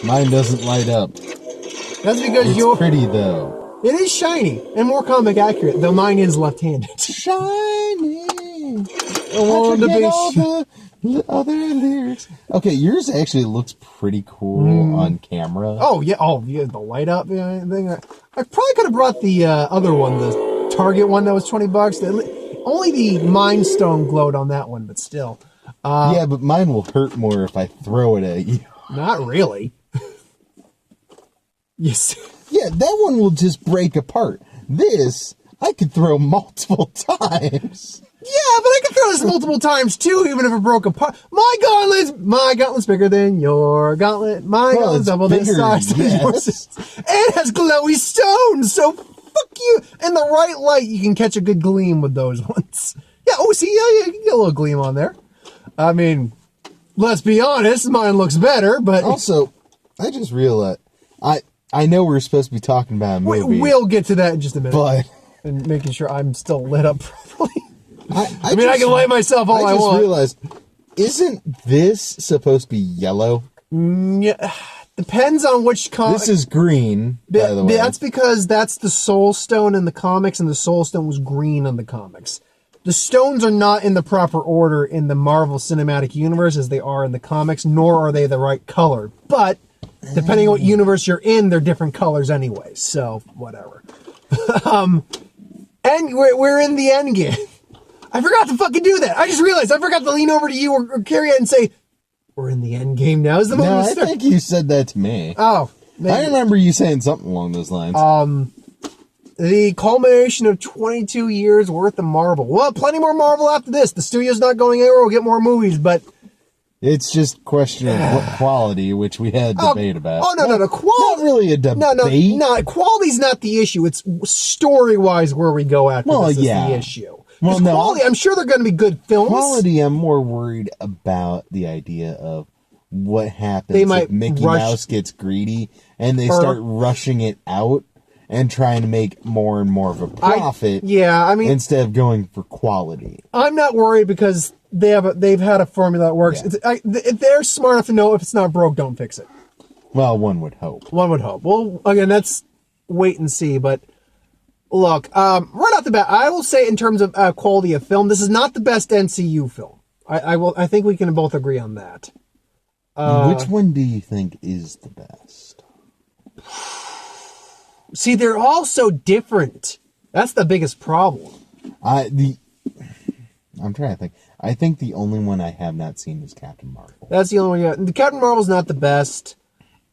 Mine doesn't light up. That's because It's pretty, though. It is shiny and more comic accurate, though mine is left-handed. Shiny. I forget all the other lyrics. Okay, yours actually looks pretty cool on camera. Oh yeah, the light up thing. I probably could have brought the other one, the Target one that was $20. Only the Mind Stone glowed on that one, but still. Yeah, but mine will hurt more if I throw it at you. Not really. Yes. Yeah, that one will just break apart. This, I could throw multiple times. Yeah, but I can throw this multiple times too, even if it broke apart. My gauntlet's bigger than your gauntlet. My gauntlet's double the size of yours. And it has glowy stones, so fuck you. In the right light, you can catch a good gleam with those ones. Yeah, you can get a little gleam on there. I mean, let's be honest, mine looks better, but... Also, I just realized, I know we're supposed to be talking about a movie. We'll get to that in just a minute. But... And making sure I'm still lit up properly. I I can light myself all I want. I just realized, isn't this supposed to be yellow? Yeah, depends on which comic. This is green, by the way. That's because that's the Soul Stone in the comics, and the Soul Stone was green on the comics. The stones are not in the proper order in the Marvel Cinematic Universe as they are in the comics, nor are they the right color. But, depending on what universe you're in, they're different colors anyway, so whatever. And we're in the Endgame. I forgot to fucking do that. I just realized I forgot to lean over to you or Carrie and say, we're in the Endgame now. Is the moment I think you said that to me. Oh, maybe. I remember you saying something along those lines. The culmination of 22 years worth of Marvel. Well, plenty more Marvel after this. The studio's not going anywhere. We'll get more movies, but... It's just question of quality, which we had a debate about. Oh, no. Not really a debate. No. Quality's not the issue. It's story-wise where we go after this is the issue. Well, no, quality, I'm sure they're going to be good films. Quality, I'm more worried about the idea of what happens if Mickey Mouse gets greedy and they start rushing it out and trying to make more and more of a profit. Instead of going for quality. I'm not worried because they've had a formula that works. Yeah. They're smart enough to know if it's not broke, don't fix it. Well, one would hope. Well, again, that's wait and see, but... Look, right off the bat, I will say in terms of quality of film, this is not the best MCU film. I think we can both agree on that. Which one do you think is the best? See, they're all so different. That's the biggest problem. I'm trying to think. I think the only one I have not seen is Captain Marvel. That's the only one. The Captain Marvel's not the best.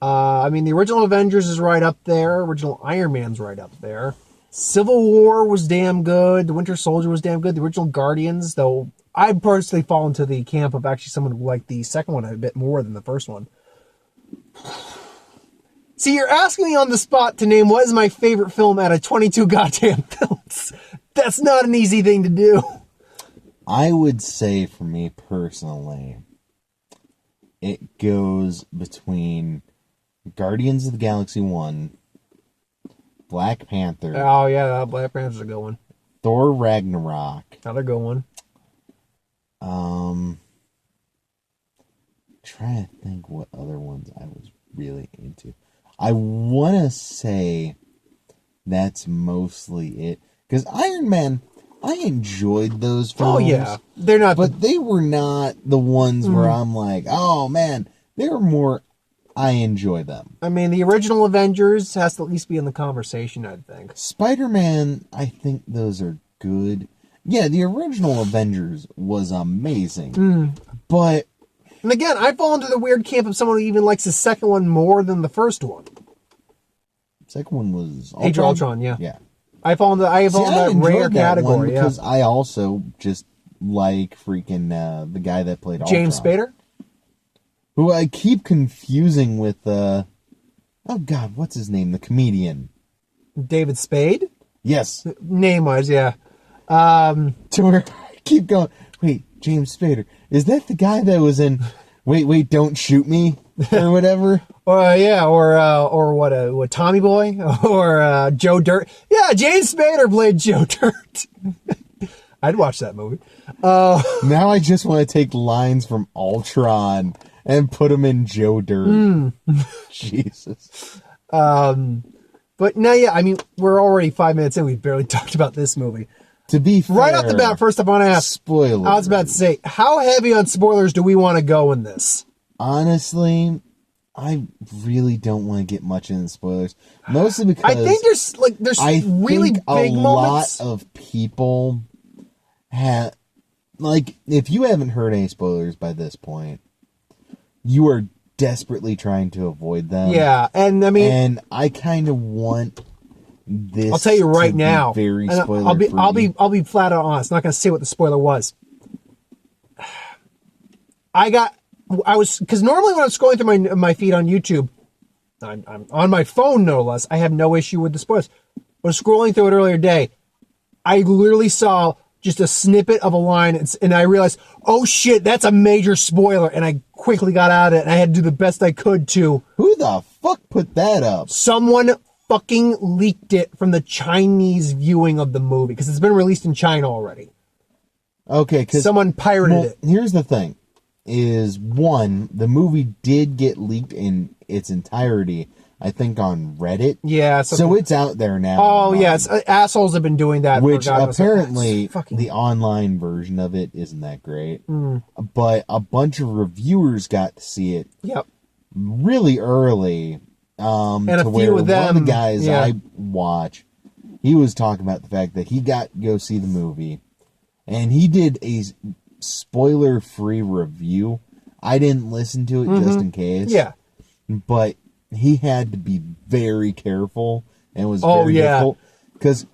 The original Avengers is right up there. Original Iron Man's right up there. Civil War was damn good. The Winter Soldier was damn good. The original Guardians, though, I personally fall into the camp of actually someone who liked the second one a bit more than the first one. See, you're asking me on the spot to name what is my favorite film out of 22 goddamn films. That's not an easy thing to do. I would say, for me personally, it goes between Guardians of the Galaxy 1, Black Panther. Oh, yeah, Black Panther's a good one. Thor Ragnarok. Another good one. Trying to think what other ones I was really into. I want to say that's mostly it. Because Iron Man, I enjoyed those films. Oh, yeah. They're not... But they were not the ones where I'm like, oh, man. They were more... I enjoy them. I mean, the original Avengers has to at least be in the conversation, I think. Spider-Man, I think those are good. Yeah, the original Avengers was amazing. But... And again, I fall into the weird camp of someone who even likes the second one more than the first one. Second one was... Age of Ultron, yeah. Yeah. I fall into that rare category, because I also just like freaking the guy that played Ultron. James Spader? Who I keep confusing with, oh God, what's his name? The comedian. David Spade? Yes. Name-wise, yeah. To where I keep going, wait, James Spader. Is that the guy that was in Wait, Don't Shoot Me? Or whatever? Or what, Tommy Boy? Or Joe Dirt? Yeah, James Spader played Joe Dirt. I'd watch that movie. Now I just want to take lines from Ultron and put him in Joe Dirt. Jesus. But now, yeah, I mean, we're already 5 minutes in. We've barely talked about this movie. To be fair, right off the bat, first I want to ask, spoilers. I was about to say, how heavy on spoilers do we want to go in this? Honestly, I really don't want to get much into spoilers. Mostly because I think there's really big moments. A lot of people have, like, if you haven't heard any spoilers by this point, you are desperately trying to avoid them. Yeah, and I mean, and I kind of want this. I'll tell you right now. Very spoiler. I'll be flat out honest. I'm not going to say what the spoiler was. Because normally when I'm scrolling through my feed on YouTube, I'm on my phone no less. I have no issue with the spoilers. But I was scrolling through it earlier today. I literally saw just a snippet of a line, and I realized, oh shit, that's a major spoiler. And I quickly got out of it, and I had to do the best I could to. Who the fuck put that up? Someone fucking leaked it from the Chinese viewing of the movie, because it's been released in China already. Okay, because someone pirated it. Here's the thing: is one, the movie did get leaked in its entirety, I think, on Reddit. Yeah, so it's out there now. Oh yeah, assholes have been doing that. Which apparently the online version of it isn't that great, but a bunch of reviewers got to see it. Yep. Really early. And to a where few of them, one of the guys I watch, he was talking about the fact that he got to go see the movie, and he did a spoiler-free review. I didn't listen to it just in case. Yeah. But he had to be very careful, and was very difficult. Because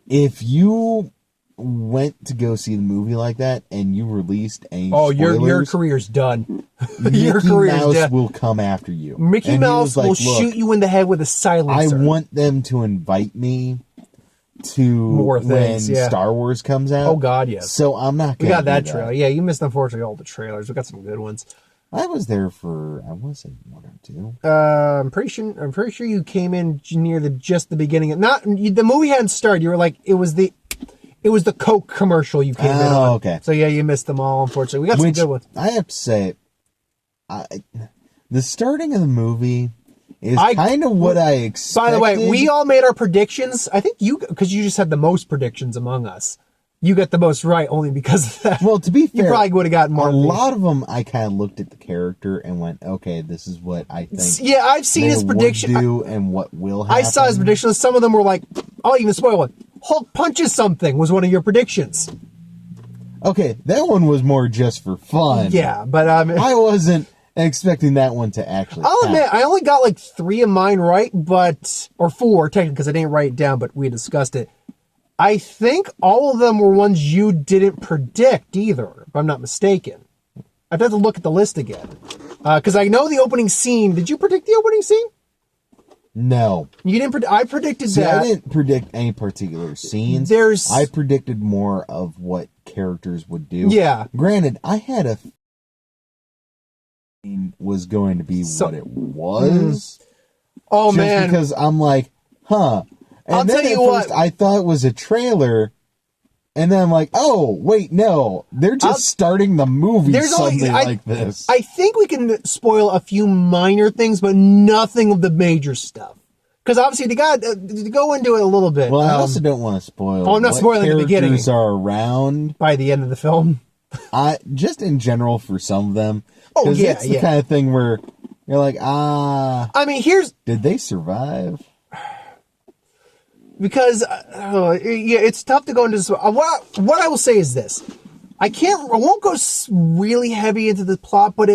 if you went to go see the movie like that, and you released any spoilers, your career's done. Your career's Mouse done. Will come after you. Mickey Mouse will shoot you in the head with a silencer. I want them to invite me to more things, when Star Wars comes out. Oh God, yes. So I'm not gonna We got that trailer. Yeah, you missed, unfortunately, all the trailers. We got some good ones. I was there for, I want to say 1 or 2. I'm pretty sure you came in near just the beginning. The movie hadn't started. You were like, it was the Coke commercial you came in on. Okay. So yeah, you missed them all, unfortunately. We got some good ones. I have to say, the starting of the movie is kind of what I expected. By the way, we all made our predictions. I think because you just had the most predictions among us. You got the most right only because of that. Well, to be fair, you probably would have gotten more. A lot of them, I kind of looked at the character and went, "Okay, this is what I think." Yeah, I've seen his prediction. And what will happen. I saw his predictions. Some of them were like, "I'll even spoil it." Hulk punches something was one of your predictions. Okay, that one was more just for fun. Yeah, but I wasn't expecting that one to actually. I'll admit, I only got like 3 of mine right, or 4 technically, because I didn't write it down, but we discussed it. I think all of them were ones you didn't predict either, if I'm not mistaken. I'd have to look at the list again. Because I know the opening scene. Did you predict the opening scene? No. You didn't I predicted that. I didn't predict any particular scenes. I predicted more of what characters would do. Yeah. Granted, I had a was going to be what it was. Oh, man. Just because I'm like, huh. And I'll then tell you what. I thought it was a trailer, and then I'm like, oh, wait, no. They're just starting the movie like this. I think we can spoil a few minor things, but nothing of the major stuff. Because obviously, they got to go into it a little bit. Well, I also don't want to spoil I'm not spoiling the beginning. Characters are around. By the end of the film. Just in general for some of them. Oh, yeah, it's the kind of thing where you're like, I mean, did they survive? Because it's tough to go into this. What I will say is this: I won't go really heavy into the plot, but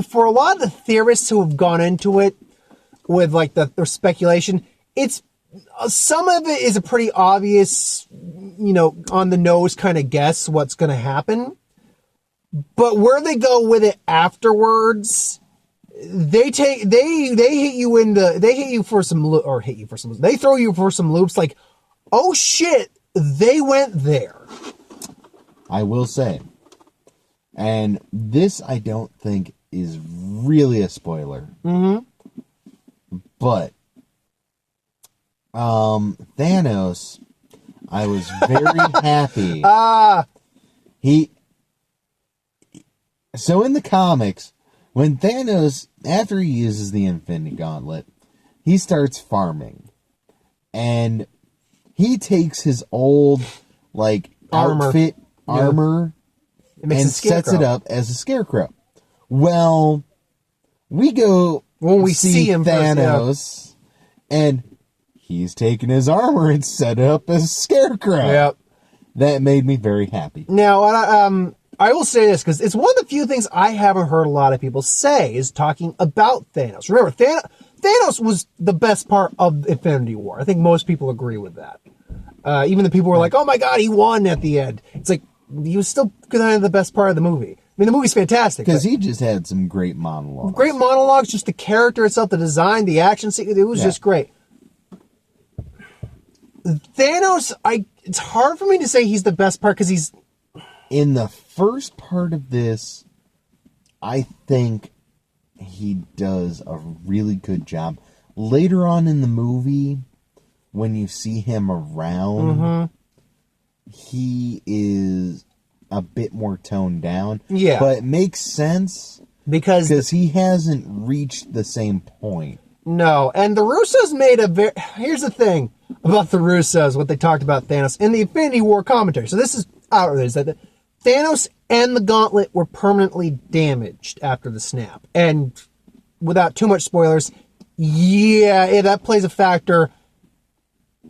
for a lot of the theorists who have gone into it with like the speculation, some of it is a pretty obvious, on the nose kind of guess what's going to happen. But where they go with it afterwards, they hit you for some loops. They throw you for some loops like, oh shit, they went there. I will say, and this I don't think is really a spoiler. But Thanos, I was very happy. So in the comics, when Thanos, after he uses the Infinity Gauntlet, he starts farming. And he takes his old, like, outfit, armor, and sets it up as a scarecrow. Well, we go when we see him Thanos, and he's taken his armor and set it up as a scarecrow. Yep. That made me very happy. Now, I will say this, because it's one of the few things I haven't heard a lot of people say, is talking about Thanos. Remember, Thanos was the best part of Infinity War. I think most people agree with that. Even the people were like, oh my god, he won at the end. It's like, he was still kind of the best part of the movie. I mean, the movie's fantastic. Because he just had some great monologues. Great monologues, just the character itself, the design, the action scene, it was just great. Thanos, it's hard for me to say he's the best part, because he's... In the first part of this, I think he does a really good job. Later on in the movie, when you see him around, he is a bit more toned down. Yeah. But it makes sense because he hasn't reached the same point. No, and the Russos made a very... Here's the thing about the Russos, what they talked about Thanos in the Infinity War commentary. So this is out there, is that Thanos and the Gauntlet were permanently damaged after the snap. And without too much spoilers, yeah, that plays a factor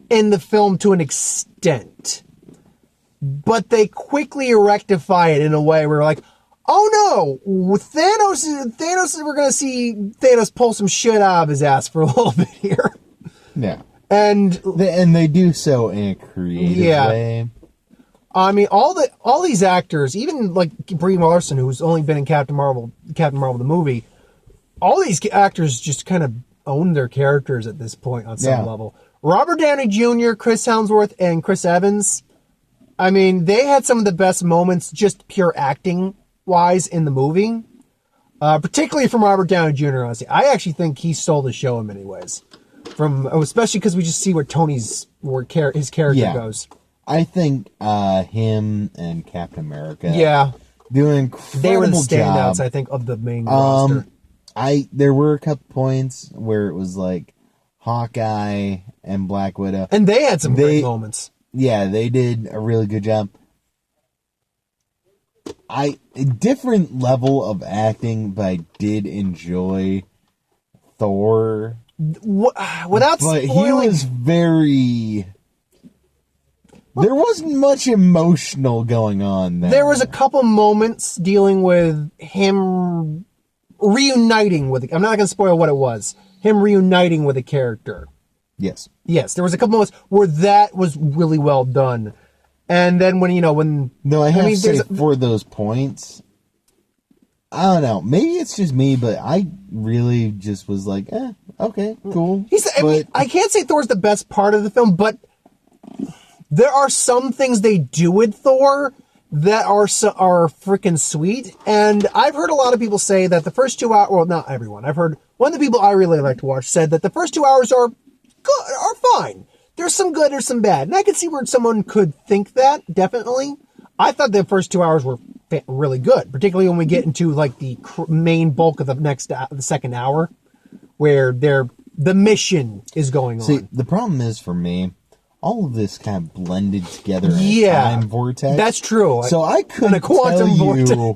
in the film to an extent. But they quickly rectify it in a way where, like, oh no, with Thanos, we're going to see Thanos pull some shit out of his ass for a little bit here. Yeah. And they do so in a creative way. I mean, all these actors, even like Brie Larson, who's only been in Captain Marvel the movie, all these actors just kind of own their characters at this point on some level. Robert Downey Jr., Chris Hemsworth, and Chris Evans, I mean, they had some of the best moments, just pure acting wise, in the movie. Particularly from Robert Downey Jr., honestly. I actually think he stole the show in many ways. Especially because we just see where his character goes. I think him and Captain America do an incredible job. They were the standouts, I think, of the main roster. There were a couple points where it was like Hawkeye and Black Widow. And they had some great moments. Yeah, they did a really good job. A different level of acting, but I did enjoy Thor. Without spoiling... But he was very... There wasn't much emotional going on there. There was a couple moments dealing with him reuniting with... I'm not going to spoil what it was. Him reuniting with a character. Yes. Yes, there was a couple moments where that was really well done. And then when... No, I have to say, for those points, I don't know. Maybe it's just me, but I really just was like, okay, cool. I can't say Thor's the best part of the film, but there are some things they do with Thor that are freaking sweet. And I've heard a lot of people say that the first 2 hours... Well, not everyone. I've heard one of the people I really like to watch said that the first 2 hours are good, are fine. There's some good, there's some bad. And I could see where someone could think that, definitely. I thought the first 2 hours were really good, particularly when we get into like the main bulk of the second hour, where the mission is going on. See, the problem is for me, all of this kind of blended together in a time vortex. That's true. So I couldn't tell you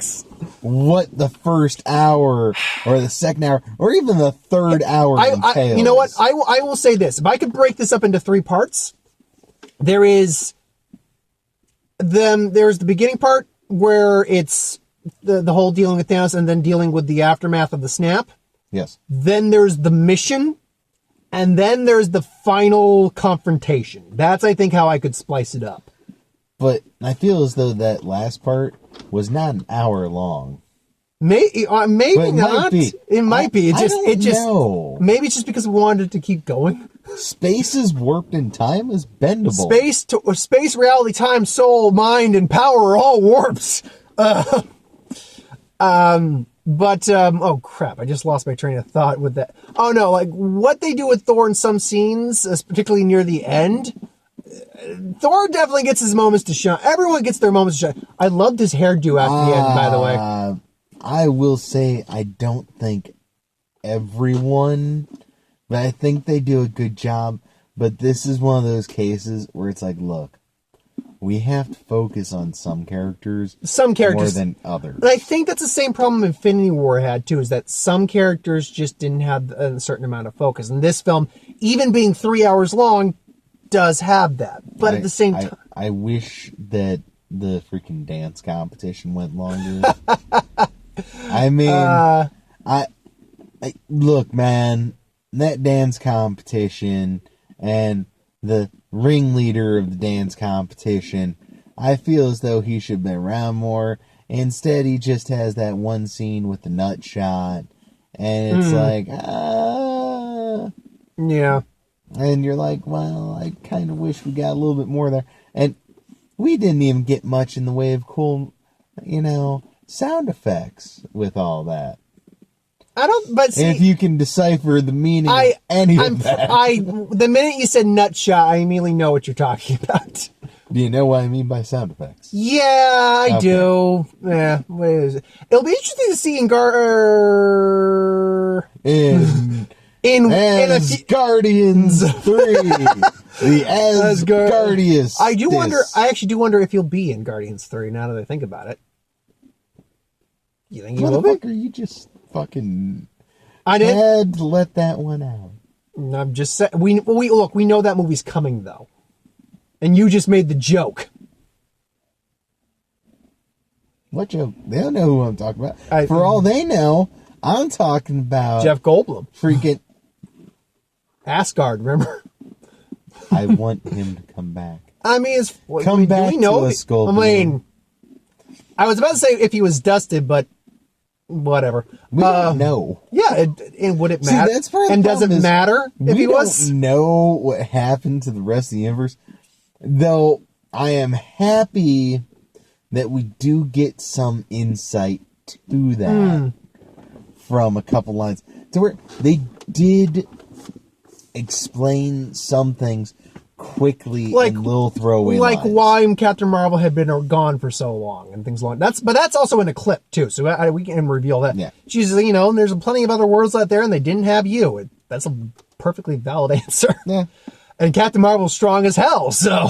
what the first hour or the second hour or even the third hour entails. You know what? I will say this. If I could break this up into 3 parts, there's the beginning part where it's the whole dealing with Thanos and then dealing with the aftermath of the snap. Yes. Then there's the mission. And then there's the final confrontation. That's, I think, how I could splice it up. But I feel as though that last part was not an hour long. Maybe not. It might be. I don't know. Maybe it's just because we wanted to keep going. Space is warped and time is bendable. Space, reality, time, soul, mind, and power are all warps. But, oh crap, I just lost my train of thought with that. Oh no, like, what they do with Thor in some scenes, particularly near the end, Thor definitely gets his moments to shine. Everyone gets their moments to shine. I loved his hairdo at the end, by the way. I will say I don't think everyone, but I think they do a good job. But this is one of those cases where it's like, look, we have to focus on some characters more than others. And I think that's the same problem Infinity War had, too, is that some characters just didn't have a certain amount of focus. And this film, even being 3 hours long, does have that. But at the same time... I wish that the freaking dance competition went longer. I mean, look, man, that dance competition and the ringleader of the dance competition, I feel as though he should have been around more. Instead, he just has that one scene with the nut shot, and it's like, yeah. And you're like, well, I kind of wish we got a little bit more there. And we didn't even get much in the way of cool, sound effects with all that. But see, if you can decipher the meaning of any of that. The minute you said nut shot, I immediately know what you're talking about. Do you know what I mean by sound effects? Yeah, I do. Yeah, what is it? It'll be interesting to see in Guardians 3, the Asgardians. I actually do wonder if he'll be in Guardians 3, now that I think about it. You think he will be? You just fucking had to let that one out. I'm just saying, we know that movie's coming, though. And you just made the joke. What joke? They don't know who I'm talking about. For all they know, I'm talking about Jeff Goldblum. Freaking Asgard, remember? I want him to come back. I mean, come back to us, Goldblum. I mean, I was about to say if he was dusted, but whatever. We don't know. Yeah, and would it matter? See, that's part of and the does it matter if he was? We don't know what happened to the rest of the universe. Though I am happy that we do get some insight to that from a couple lines. To where they did explain some things quickly, like little throwaway lines. Like why Captain Marvel had been gone for so long and things like that. But that's also in a clip too, so we can reveal that. Yeah. She's, there's plenty of other worlds out there and they didn't have you. That's a perfectly valid answer. Yeah. And Captain Marvel's strong as hell, so...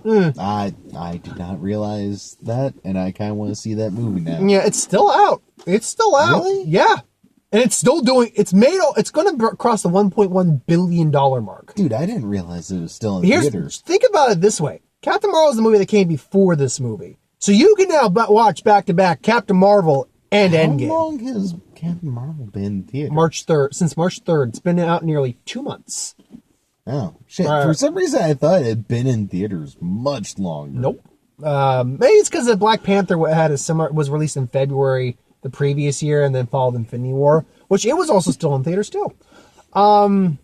I did not realize that, and I kind of want to see that movie now. Yeah, it's still out. Really? Yeah. And it's still it's going to cross the $1.1 billion mark. Dude, I didn't realize it was still in theaters. Think about it this way. Captain Marvel is the movie that came before this movie. So you can now watch back-to-back Captain Marvel and Endgame. How long has Captain Marvel been in theaters? Since March 3rd. It's been out nearly 2 months. Oh, shit. For some reason, I thought it had been in theaters much longer. Nope. Maybe it's because Black Panther was released in February the previous year and then followed Infinity War, which it was also still in theaters too. Trying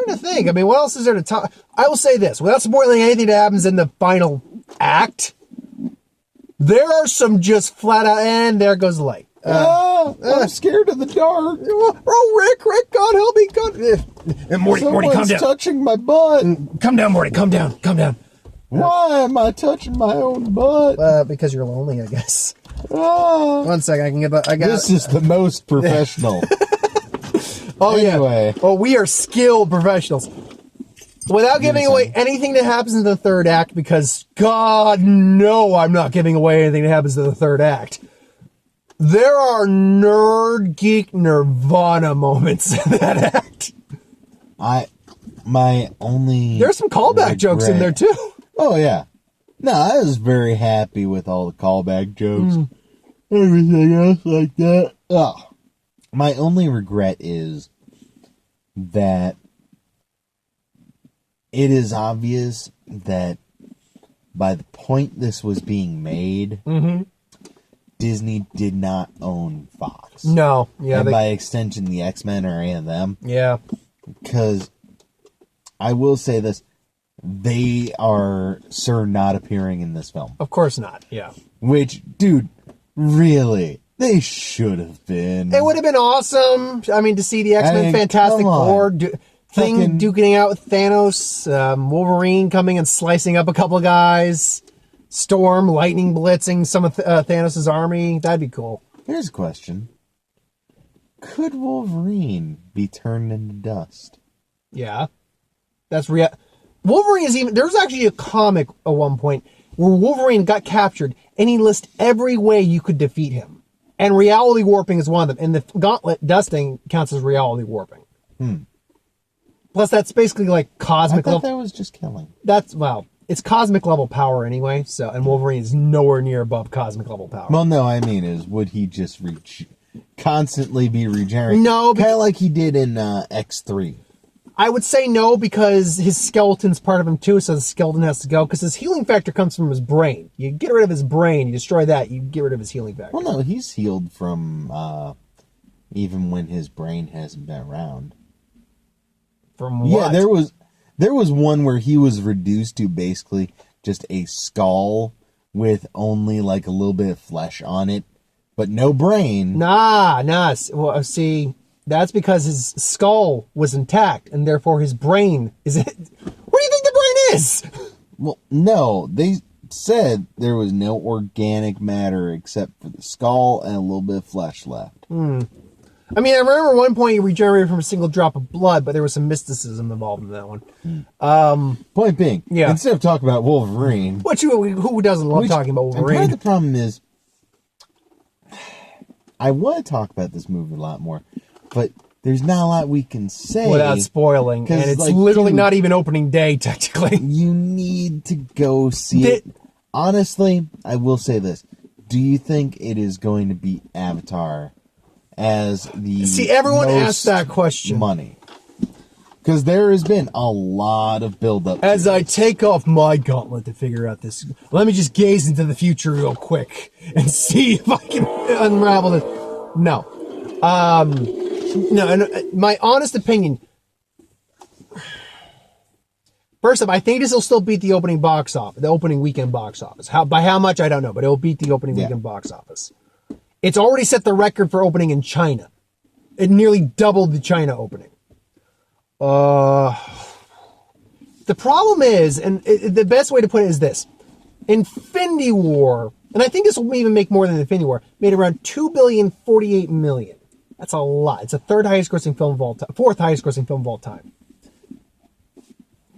to think. I mean, what else is there to talk? I will say this, without spoiling anything that happens in the final act, there are some just flat out, and there goes the light. I'm scared of the dark. Oh, Rick, God help me, God. And Morty, calm down. Touching my butt. Calm down, Morty, calm down. Why am I touching my own butt? Because you're lonely, I guess. 1 second, I can get that. This is the most professional. Anyway. Oh, we are skilled professionals. Without giving away anything that happens in the third act, because God, no, I'm not giving away anything that happens in the third act. There are nerd geek nirvana moments in that act. There's some callback jokes in there too. Oh yeah. No, I was very happy with all the callback jokes. Everything else like that. Oh. My only regret is that it is obvious that by the point this was being made, Disney did not own Fox. No. Yeah. And by extension, the X-Men or any of them. Yeah. Because I will say this, they are not appearing in this film. Of course not. Yeah. Which, dude, really, they should have been. It would have been awesome. I mean, to see the X-Men Fantastic Four duking out with Thanos, Wolverine coming and slicing up a couple of guys. Storm, lightning blitzing some of Thanos' army. That'd be cool. Here's a question. Could Wolverine be turned into dust? Yeah. That's real. Wolverine is even... There's actually a comic at one point where Wolverine got captured, and he lists every way you could defeat him. And reality warping is one of them. And the gauntlet dusting counts as reality warping. Plus, that's basically like cosmic level. I thought that was just killing. It's cosmic level power anyway, so, and Wolverine is nowhere near above cosmic level power. Well, no, I mean would he just constantly be regenerating? No. Kind of like he did in X3. I would say no, because his skeleton's part of him too, so the skeleton has to go, because his healing factor comes from his brain. You get rid of his brain, you destroy that, you get rid of his healing factor. Well, no, he's healed from even when his brain hasn't been around. From what? Yeah, there was one where he was reduced to basically just a skull with only like a little bit of flesh on it, but no brain. Nah. Well, see, that's because his skull was intact, and therefore his brain is... What do you think the brain is? Well, no, they said there was no organic matter except for the skull and a little bit of flesh left. I mean, I remember one point he regenerated from a single drop of blood, but there was some mysticism involved in that one. Point being, instead of talking about Wolverine... Who doesn't love talking about Wolverine? And part of the problem is, I want to talk about this movie a lot more, but there's not a lot we can say without spoiling, and it's literally not even opening day, technically. You need to go see it. Honestly, I will say this. Do you think it is going to be Avatar as the everyone asked that question. Money? Because there has been a lot of build-up. As I take off my gauntlet to figure out this, let me just gaze into the future real quick and see if I can unravel this. No. No, and my honest opinion, first off, I think this will still beat the opening weekend box office. By how much, I don't know, but it'll beat the opening weekend box office. It's already set the record for opening in China. It nearly doubled the China opening. The problem is, and the best way to put it is this: Infinity War, and I think this will even make more than Infinity War, made around $2,048,000,000. That's a lot. It's the fourth highest grossing film of all time.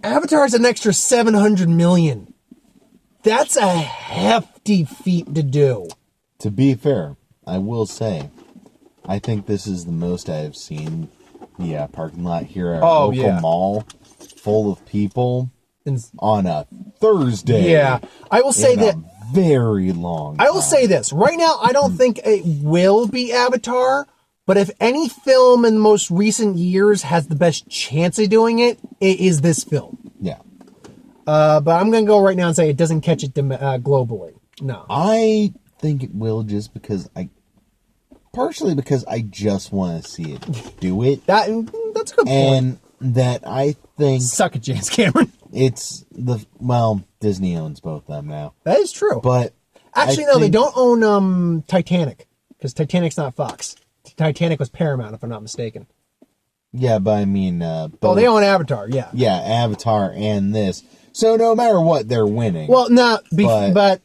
Avatar is an extra $700 million. That's a hefty feat to do. To be fair, I will say, I think this is the most I have seen the parking lot here at our local mall full of people on a Thursday. Yeah, I will say that very long time. I will say this right now. I don't think it will be Avatar, but if any film in the most recent years has the best chance of doing it, it is this film. Yeah. But I'm going to go right now and say it doesn't catch it globally. No. I think it will, just because partially because I just want to see it do it. That's a good point. And that I think... Suck it, James Cameron. It's Disney owns both of them now. That is true. But actually, no, they don't own Titanic, because Titanic's not Fox. Titanic was Paramount, if I'm not mistaken. Yeah, but I mean... they own Avatar, yeah. Yeah, Avatar and this. So no matter what, they're winning. Well, no, but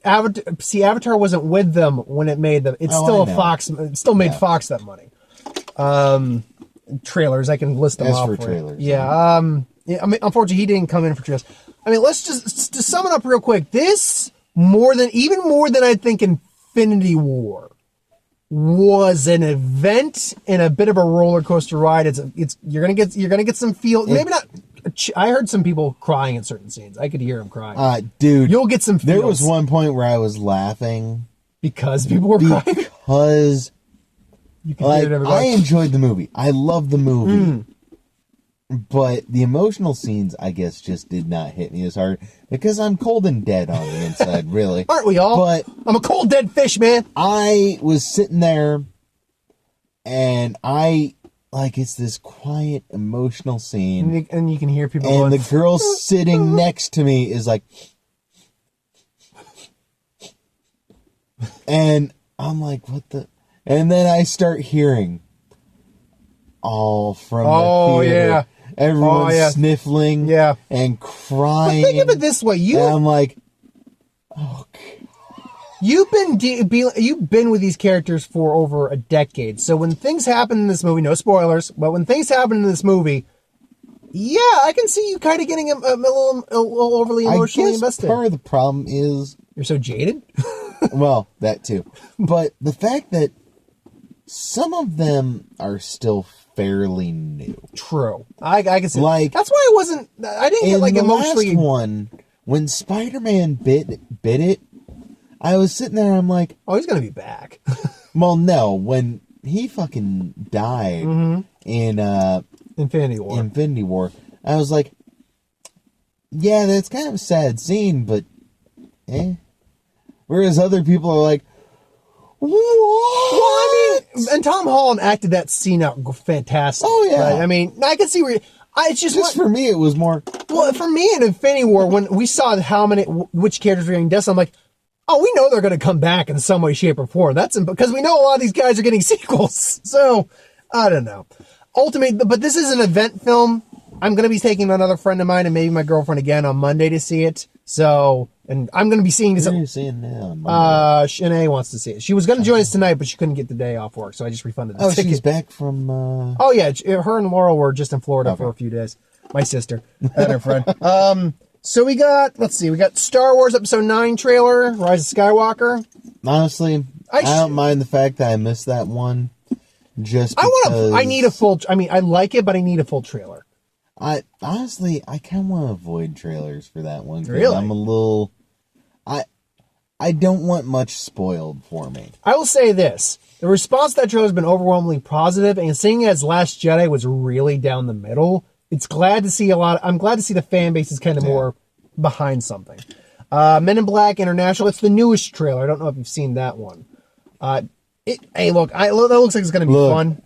Avatar wasn't with them when it made them. It's still Fox. It still made Fox that money. Trailers, I can list them off for trailers. Yeah. I mean, unfortunately, he didn't come in for trailers. I mean, let's just to sum it up real quick. This even more than I think Infinity War was an event and a bit of a roller coaster ride. You're gonna get some feel. Maybe not. I heard some people crying at certain scenes. I could hear them crying. Dude, you'll get some feels. There was one point where I was laughing because people were crying. Because I enjoyed the movie. I love the movie. But the emotional scenes, I guess, just did not hit me as hard because I'm cold and dead on the inside, really. Aren't we all? But I'm a cold, dead fish, man. I was sitting there, and it's this quiet, emotional scene. And you can hear people and going, the girl sitting next to me is like... And I'm like, what the... And then I start hearing all from the theater. Yeah. Everyone's sniffling and crying. But think of it this way. And I'm like, oh, God. you've been with these characters for over a decade. So when things happen in this movie, no spoilers, but when things happen in this movie, yeah, I can see you kind of getting a little overly emotionally invested. Part of the problem is you're so jaded. Well, that too, but the fact that some of them are still fairly new. True, I can see. Like that's why I didn't get like emotionally. Last one, when Spider-Man bit it, I was sitting there. I'm like, oh, he's gonna be back. Well, no, when he fucking died in Infinity War, I was like, yeah, that's kind of a sad scene, but Whereas other people are like, what? Well, I mean, and Tom Holland acted that scene out fantastic. Oh, yeah. Right? I mean, I can see where... It's just for me, it was more... Well, for me in Infinity War, when we saw which characters were getting deaths, I'm like, oh, we know they're going to come back in some way, shape, or form. That's because we know a lot of these guys are getting sequels. So, I don't know. Ultimately, but this is an event film. I'm going to be taking another friend of mine and maybe my girlfriend again on Monday to see it. So, and I'm going to be seeing this. What are you seeing now? Shanae wants to see it. She was going to join us tonight, but she couldn't get the day off work, so I just refunded the ticket. She's back from... Oh, yeah. Her and Laurel were just in Florida for a few days. My sister and her friend. So we got Star Wars Episode 9 trailer, Rise of Skywalker. Honestly, I don't mind the fact that I missed that one. Just because... I need a full... I mean, I like it, but I need a full trailer. I kind of want to avoid trailers for that one. Really? I'm a little... I don't want much spoiled for me. I will say this. The response to that trailer has been overwhelmingly positive, and seeing as Last Jedi was really down the middle, I'm glad to see the fan base is kind of more behind something. Men in Black International, it's the newest trailer. I don't know if you've seen that one. That looks like it's going to be fun.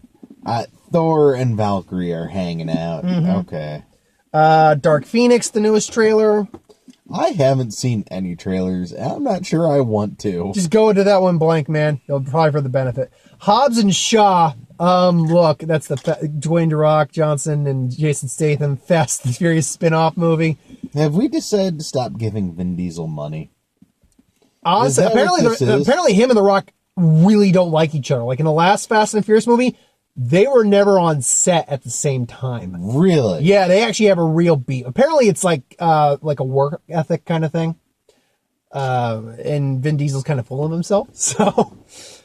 Thor and Valkyrie are hanging out. Okay. Dark Phoenix, the newest trailer. I haven't seen any trailers. I'm not sure I want to. Just go into that one blank, man. It'll probably for the benefit. Hobbs and Shaw. Look, that's the Dwayne The Rock Johnson and Jason Statham Fast and Furious spin-off movie. Have we decided to stop giving Vin Diesel money? Honestly, apparently him and The Rock really don't like each other. Like in the last Fast and Furious movie, they were never on set at the same time. Really? Yeah, they actually have a real beef. Apparently it's like a work ethic kind of thing. And Vin Diesel's kind of full of himself. So,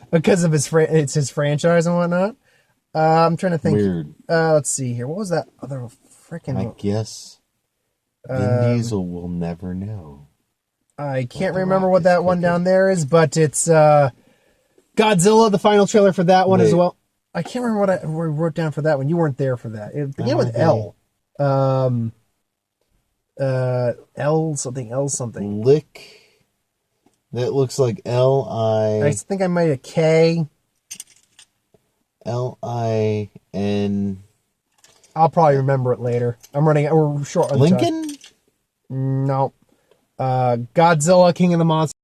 because of it's his franchise and whatnot. I'm trying to think. Weird. Let's see here. What was that other freaking... I guess Vin Diesel will never know. I can't remember what that one down there is, but it's Godzilla, the final trailer for that one as well. I can't remember what I wrote down for that one. You weren't there for that. It began with L. L something. Lick. That looks like L-I... I think I made a K. L-I-N... I'll probably remember it later. We're short on Lincoln? time. No. Godzilla, King of the Monsters.